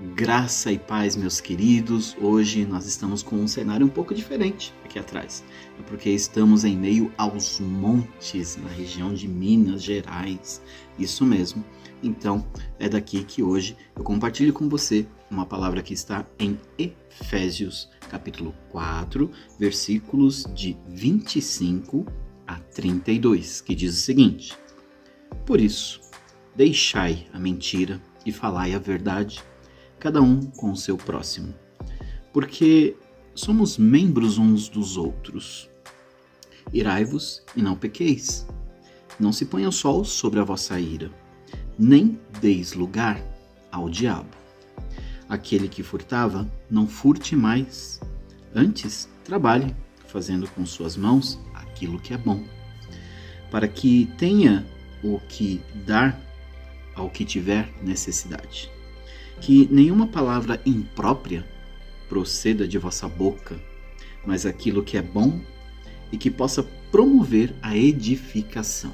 Graça e paz, meus queridos. Hoje nós estamos com um cenário um pouco diferente aqui atrás. É porque estamos em meio aos montes, na região de Minas Gerais. Isso mesmo. Então, é daqui que hoje eu compartilho com você uma palavra que está em Efésios, capítulo 4, versículos de 25 a 32, que diz o seguinte: Por isso, deixai a mentira e falai a verdade, cada um com o seu próximo, porque somos membros uns dos outros. Irai-vos e não pequeis. Não se ponha o sol sobre a vossa ira, nem deis lugar ao diabo. Aquele que furtava, não furte mais. Antes, trabalhe, fazendo com suas mãos aquilo que é bom, para que tenha o que dar ao que tiver necessidade. Que nenhuma palavra imprópria proceda de vossa boca, mas aquilo que é bom e que possa promover a edificação,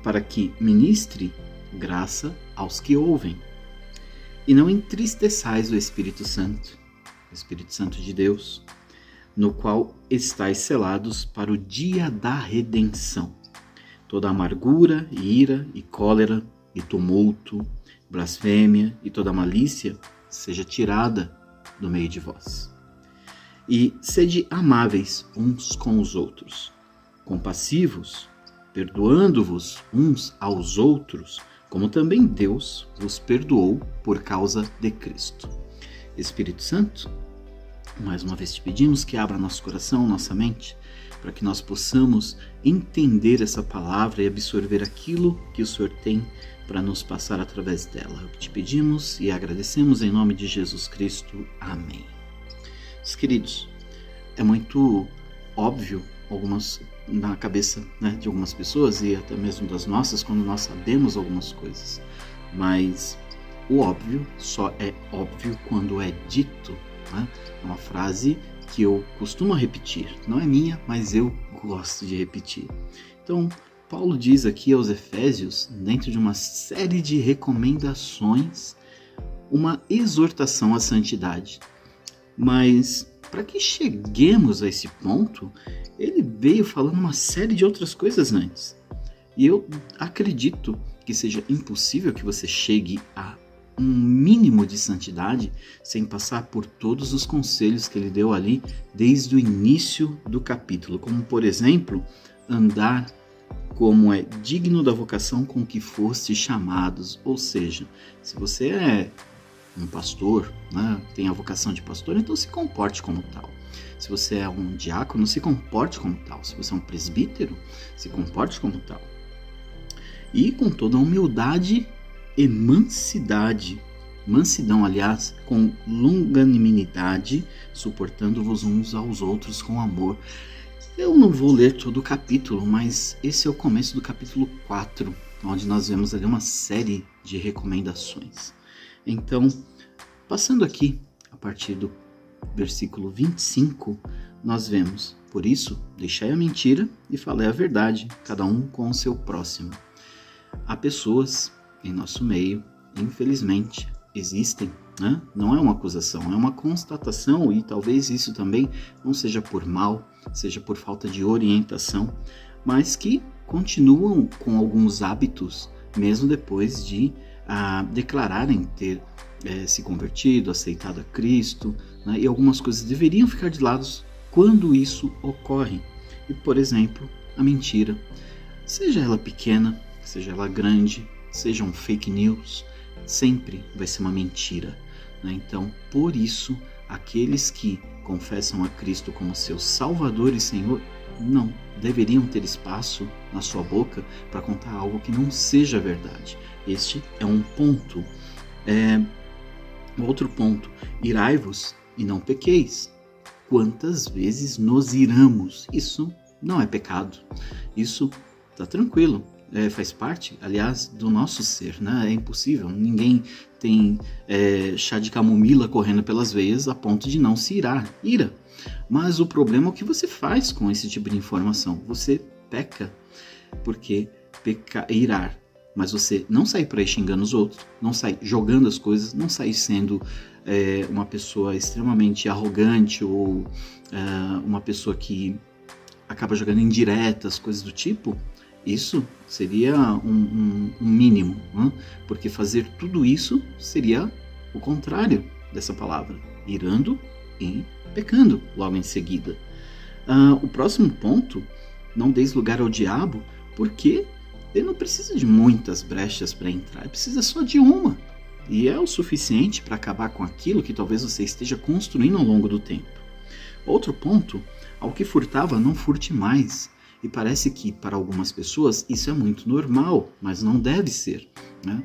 para que ministre graça aos que ouvem. E não entristeçais o Espírito Santo de Deus, no qual estáis selados para o dia da redenção. Toda amargura, ira e cólera e tumulto, blasfêmia e toda malícia seja tirada do meio de vós. E sede amáveis uns com os outros, compassivos, perdoando-vos uns aos outros, como também Deus vos perdoou por causa de Cristo. Espírito Santo, mais uma vez te pedimos que abra nosso coração, nossa mente, para que nós possamos entender essa palavra e absorver aquilo que o Senhor tem para nos passar através dela. É o que te pedimos e agradecemos em nome de Jesus Cristo. Amém. Meus queridos, é muito óbvio na cabeça, de algumas pessoas e até mesmo das nossas, quando nós sabemos algumas coisas. Mas o óbvio só é óbvio quando é dito. É uma frase que eu costumo repetir. Não é minha, mas eu gosto de repetir. Então, Paulo diz aqui aos Efésios, dentro de uma série de recomendações, uma exortação à santidade. Mas, para que cheguemos a esse ponto, ele veio falando uma série de outras coisas antes. E eu acredito que seja impossível que você chegue a um mínimo de santidade sem passar por todos os conselhos que ele deu ali desde o início do capítulo, como por exemplo, andar como é digno da vocação com que foste chamados. Ou seja, se você é um pastor, tem a vocação de pastor, então se comporte como tal. Se você é um diácono, se comporte como tal. Se você é um presbítero, se comporte como tal. E com toda a humildade e mansidão, aliás, com longanimidade, suportando-vos uns aos outros com amor. Eu não vou ler todo o capítulo, mas esse é o começo do capítulo 4, onde nós vemos ali uma série de recomendações. Então, passando aqui, a partir do versículo 25, nós vemos: Por isso, deixai a mentira e falai a verdade, cada um com o seu próximo. Há pessoas em nosso meio, infelizmente, existem, não é uma acusação, é uma constatação, e talvez isso também não seja por mal, seja por falta de orientação, mas que continuam com alguns hábitos, mesmo depois de declararem ter se convertido, aceitado a Cristo, e algumas coisas deveriam ficar de lado quando isso ocorre. E, por exemplo, a mentira, seja ela pequena, seja ela grande, seja um fake news, sempre vai ser uma mentira. Então, por isso, aqueles que confessam a Cristo como seu Salvador e Senhor não deveriam ter espaço na sua boca para contar algo que não seja verdade. Este é um ponto. Outro ponto: irai-vos e não pequeis. Quantas vezes nos iramos? Isso não é pecado. Isso está tranquilo. Faz parte, aliás, do nosso ser, É impossível, ninguém tem chá de camomila correndo pelas veias a ponto de não se ira. Mas o problema é o que você faz com esse tipo de informação. Você peca, porque irar mas você não sair por aí xingando os outros, não sair jogando as coisas, não sair sendo uma pessoa extremamente arrogante ou uma pessoa que acaba jogando indiretas, coisas do tipo, isso seria um mínimo, né? Porque fazer tudo isso seria o contrário dessa palavra, irando e pecando logo em seguida. O próximo ponto, não deis lugar ao diabo, porque ele não precisa de muitas brechas para entrar, ele precisa só de uma. E é o suficiente para acabar com aquilo que talvez você esteja construindo ao longo do tempo. Outro ponto, ao que furtava, não furte mais. E parece que para algumas pessoas isso é muito normal, mas não deve ser, né?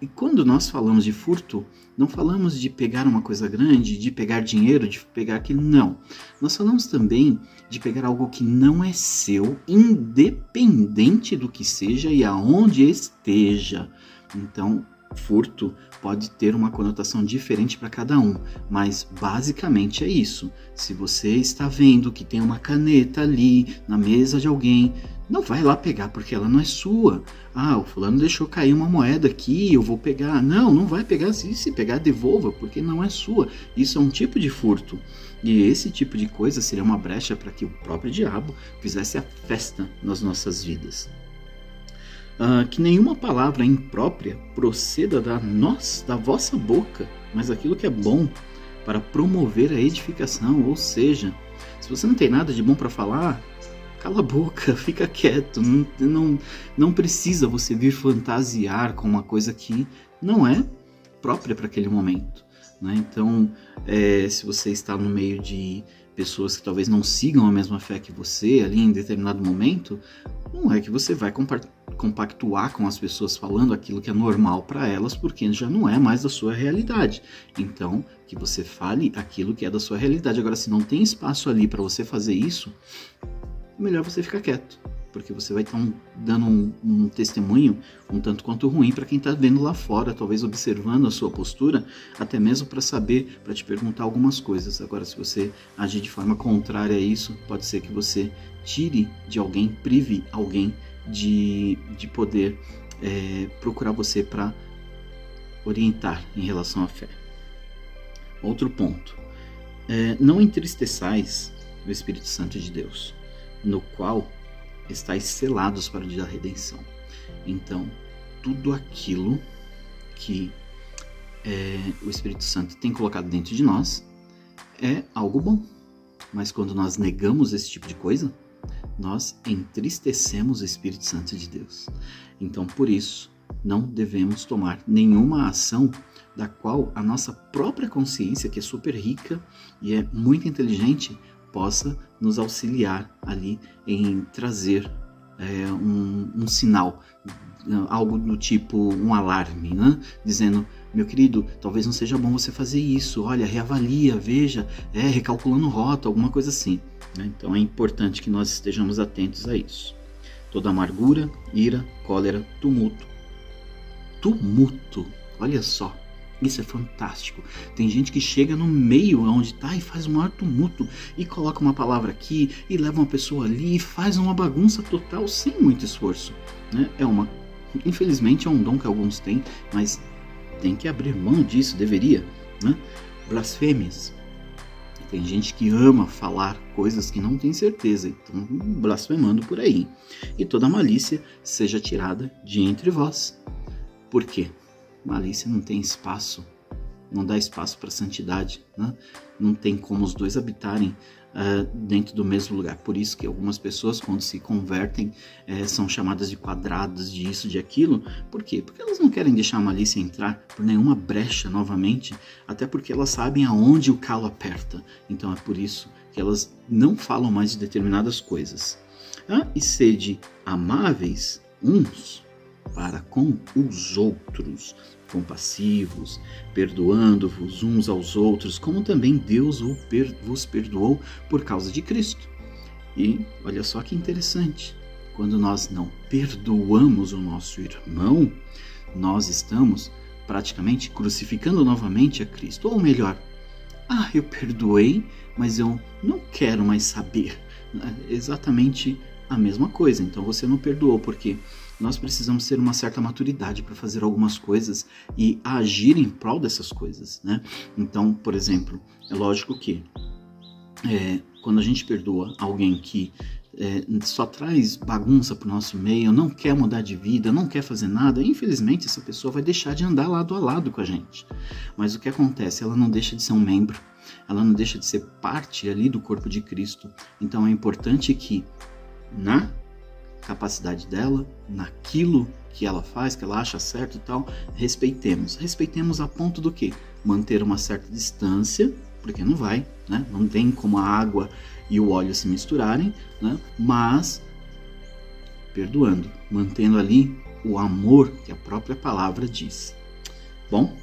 E quando nós falamos de furto, não falamos de pegar uma coisa grande, de pegar dinheiro, de pegar aquilo, não. Nós falamos também de pegar algo que não é seu, independente do que seja e aonde esteja. Então, furto pode ter uma conotação diferente para cada um, mas basicamente é isso. Se você está vendo que tem uma caneta ali na mesa de alguém, não vai lá pegar porque ela não é sua. O fulano deixou cair uma moeda aqui, eu vou pegar. Não vai pegar. Se pegar, devolva, porque não é sua. Isso é um tipo de furto. E esse tipo de coisa seria uma brecha para que o próprio diabo fizesse a festa nas nossas vidas. Que nenhuma palavra imprópria proceda da vossa boca, mas aquilo que é bom para promover a edificação. Ou seja, se você não tem nada de bom para falar, cala a boca, fica quieto. Não precisa você vir fantasiar com uma coisa que não é própria para aquele momento, né? Então, se você está no meio de pessoas que talvez não sigam a mesma fé que você ali em determinado momento, não é que você vai compactuar com as pessoas falando aquilo que é normal para elas, porque já não é mais da sua realidade. Então, que você fale aquilo que é da sua realidade. Agora, se não tem espaço ali para você fazer isso, é melhor você ficar quieto, porque você vai estar dando um testemunho um tanto quanto ruim para quem está vendo lá fora, talvez observando a sua postura, até mesmo para saber, para te perguntar algumas coisas. Agora, se você agir de forma contrária a isso, pode ser que você tire de alguém, prive alguém de poder procurar você para orientar em relação à fé. Outro ponto, não entristeçais o Espírito Santo de Deus, no qual estáis selados para o dia da redenção. Então, tudo aquilo que o Espírito Santo tem colocado dentro de nós é algo bom. Mas quando nós negamos esse tipo de coisa, nós entristecemos o Espírito Santo de Deus. Então, por isso, não devemos tomar nenhuma ação da qual a nossa própria consciência, que é super rica e é muito inteligente, possa nos auxiliar ali em trazer um sinal, algo do tipo um alarme, né? Dizendo, meu querido, talvez não seja bom você fazer isso, olha, reavalia, veja, recalculando rota, alguma coisa assim, né? Então é importante que nós estejamos atentos a isso. Toda amargura, ira, cólera, tumulto, olha só, isso é fantástico. Tem gente que chega no meio onde está e faz um maior tumulto e coloca uma palavra aqui e leva uma pessoa ali e faz uma bagunça total sem muito esforço, né? Infelizmente é um dom que alguns têm, mas tem que abrir mão disso, deveria, né? Blasfêmias. Tem gente que ama falar coisas que não tem certeza, então blasfemando por aí. E toda malícia seja tirada de entre vós. Por quê? Malícia não tem espaço, não dá espaço para santidade, né? Não tem como os dois habitarem dentro do mesmo lugar. Por isso que algumas pessoas, quando se convertem, são chamadas de quadrados, de isso, de aquilo. Por quê? Porque elas não querem deixar a malícia entrar por nenhuma brecha novamente, até porque elas sabem aonde o calo aperta. Então é por isso que elas não falam mais de determinadas coisas. E sede amáveis uns para com os outros, compassivos, perdoando-vos uns aos outros, como também Deus vos perdoou por causa de Cristo. E olha só que interessante, quando nós não perdoamos o nosso irmão, nós estamos praticamente crucificando novamente a Cristo. Ou melhor, eu perdoei, mas eu não quero mais saber. Exatamente a mesma coisa. Então você não perdoou porque nós precisamos ter uma certa maturidade para fazer algumas coisas e agir em prol dessas coisas, né? Então, por exemplo, é lógico que quando a gente perdoa alguém que só traz bagunça para o nosso meio, não quer mudar de vida, não quer fazer nada, infelizmente essa pessoa vai deixar de andar lado a lado com a gente. Mas o que acontece? Ela não deixa de ser um membro, ela não deixa de ser parte ali do corpo de Cristo. Então é importante que na capacidade dela, naquilo que ela faz, que ela acha certo e tal, respeitemos a ponto do quê? Manter uma certa distância, porque não vai, né? Não tem como a água e o óleo se misturarem, né? Mas perdoando, mantendo ali o amor que a própria palavra diz. Bom,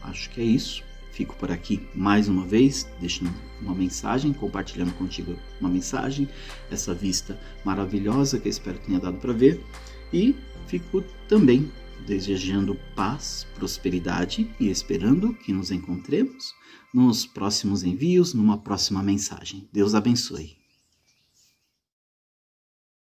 acho que é isso. Fico por aqui mais uma vez, deixando uma mensagem, compartilhando contigo uma mensagem, essa vista maravilhosa que eu espero que tenha dado para ver, e fico também desejando paz, prosperidade e esperando que nos encontremos nos próximos envios, numa próxima mensagem. Deus abençoe.